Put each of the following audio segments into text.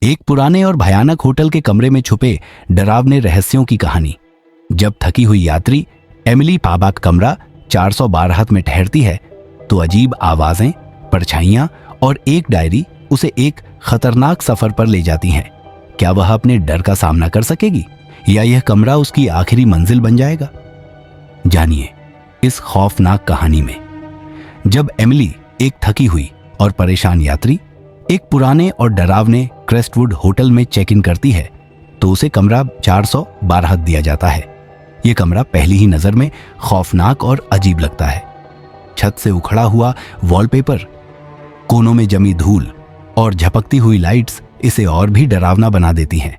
एक पुराने और भयानक होटल के कमरे में छुपे डरावने रहस्यों की कहानी। जब थकी हुई यात्री एमिली पाबा का कमरा 412 में ठहरती है तो अजीब आवाजें, परछाइयां और एक डायरी उसे एक खतरनाक सफर पर ले जाती हैं। क्या वह अपने डर का सामना कर सकेगी या यह कमरा उसकी आखिरी मंजिल बन जाएगा? जानिए इस खौफनाक कहानी में। जब एमिली, एक थकी हुई और परेशान यात्री, एक पुराने और डरावने क्रेस्टवुड होटल में चेक इन करती है तो उसे कमरा 412 दिया जाता है। यह कमरा पहली ही नजर में खौफनाक और अजीब लगता है। छत से उखड़ा हुआ वॉलपेपर, कोनों में जमी धूल और झपकती हुई लाइट्स इसे और भी डरावना बना देती हैं।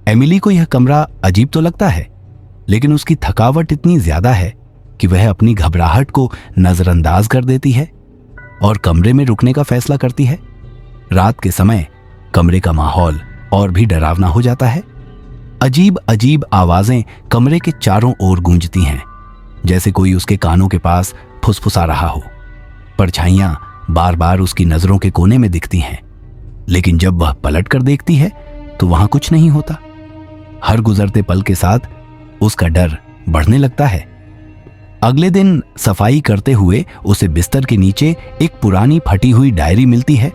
एमिली को यह कमरा अजीब तो लगता है, लेकिन उसकी थकावट इतनी ज्यादा है कि वह अपनी घबराहट को नजरअंदाज कर देती है और कमरे में रुकने का फैसला करती है। रात के समय कमरे का माहौल और भी डरावना हो जाता है। अजीब अजीब आवाजें कमरे के चारों ओर गूंजती हैं, जैसे कोई उसके कानों के पास फुसफुसा रहा हो। परछाइयां बार बार उसकी नजरों के कोने में दिखती हैं, लेकिन जब वह पलट कर देखती है तो वहां कुछ नहीं होता। हर गुजरते पल के साथ उसका डर बढ़ने लगता है। अगले दिन सफाई करते हुए उसे बिस्तर के नीचे एक पुरानी फटी हुई डायरी मिलती है।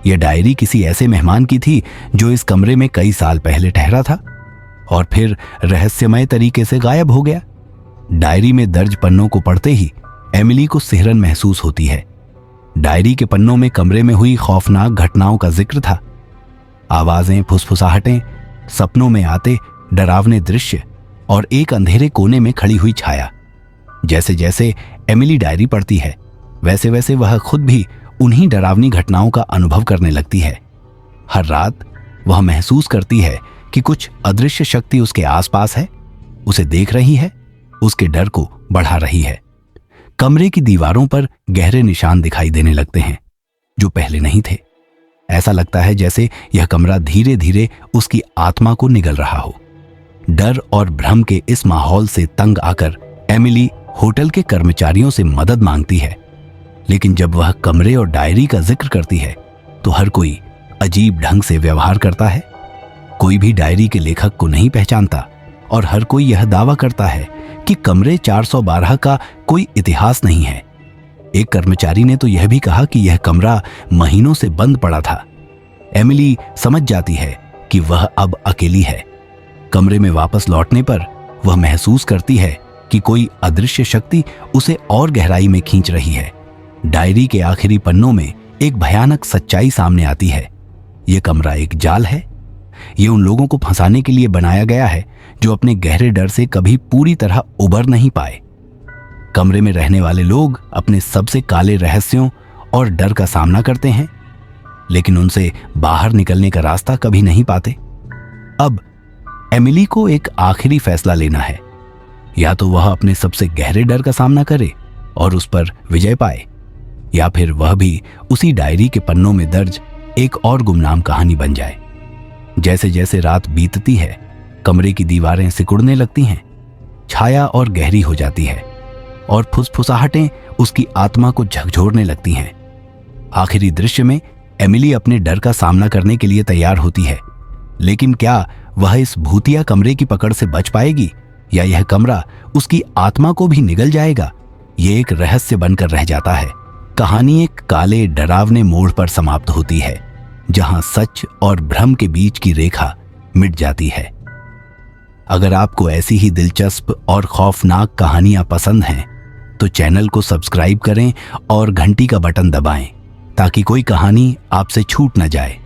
यह डायरी किसी ऐसे मेहमान की थी जो इस कमरे में कई साल पहले ठहरा था और फिर रहस्यमय तरीके से गायब हो गया। डायरी में दर्ज पन्नों को पढ़ते ही एमिली को सिहरन महसूस होती है। डायरी के पन्नों में कमरे में हुई खौफनाक घटनाओं का जिक्र था। आवाजें, फुसफुसाहटें, सपनों में आते डरावने दृश्य और एक अंधेरे कोने में खड़ी हुई छाया। जैसे जैसे एमिली डायरी पढ़ती है, वैसे वैसे वह खुद भी उन्हीं डरावनी घटनाओं का अनुभव करने लगती है। हर रात वह महसूस करती है कि कुछ अदृश्य शक्ति उसके आसपास है, उसे देख रही है, उसके डर को बढ़ा रही है। कमरे की दीवारों पर गहरे निशान दिखाई देने लगते हैं जो पहले नहीं थे। ऐसा लगता है जैसे यह कमरा धीरे धीरे उसकी आत्मा को निगल रहा हो। डर और भ्रम के इस माहौल से तंग आकर एमिली होटल के कर्मचारियों से मदद मांगती है, लेकिन जब वह कमरे और डायरी का जिक्र करती है तो हर कोई अजीब ढंग से व्यवहार करता है। कोई भी डायरी के लेखक को नहीं पहचानता और हर कोई यह दावा करता है कि कमरे 412 का कोई इतिहास नहीं है। एक कर्मचारी ने तो यह भी कहा कि यह कमरा महीनों से बंद पड़ा था। एमिली समझ जाती है कि वह अब अकेली है। कमरे में वापस लौटने पर वह महसूस करती है कि कोई अदृश्य शक्ति उसे और गहराई में खींच रही है। डायरी के आखिरी पन्नों में एक भयानक सच्चाई सामने आती है। यह कमरा एक जाल है। यह उन लोगों को फंसाने के लिए बनाया गया है जो अपने गहरे डर से कभी पूरी तरह उबर नहीं पाए। कमरे में रहने वाले लोग अपने सबसे काले रहस्यों और डर का सामना करते हैं, लेकिन उनसे बाहर निकलने का रास्ता कभी नहीं पाते। अब एमिली को एक आखिरी फैसला लेना है। या तो वह अपने सबसे गहरे डर का सामना करे और उस पर विजय पाए, या फिर वह भी उसी डायरी के पन्नों में दर्ज एक और गुमनाम कहानी बन जाए। जैसे जैसे रात बीतती है, कमरे की दीवारें सिकुड़ने लगती हैं, छाया और गहरी हो जाती है और फुसफुसाहटें उसकी आत्मा को झकझोरने लगती हैं। आखिरी दृश्य में एमिली अपने डर का सामना करने के लिए तैयार होती है, लेकिन क्या वह इस भूतिया कमरे की पकड़ से बच पाएगी या यह कमरा उसकी आत्मा को भी निगल जाएगा? ये एक रहस्य बनकर रह जाता है। कहानी एक काले डरावने मोड़ पर समाप्त होती है, जहां सच और भ्रम के बीच की रेखा मिट जाती है। अगर आपको ऐसी ही दिलचस्प और खौफनाक कहानियां पसंद हैं, तो चैनल को सब्सक्राइब करें और घंटी का बटन दबाएं ताकि कोई कहानी आपसे छूट न जाए।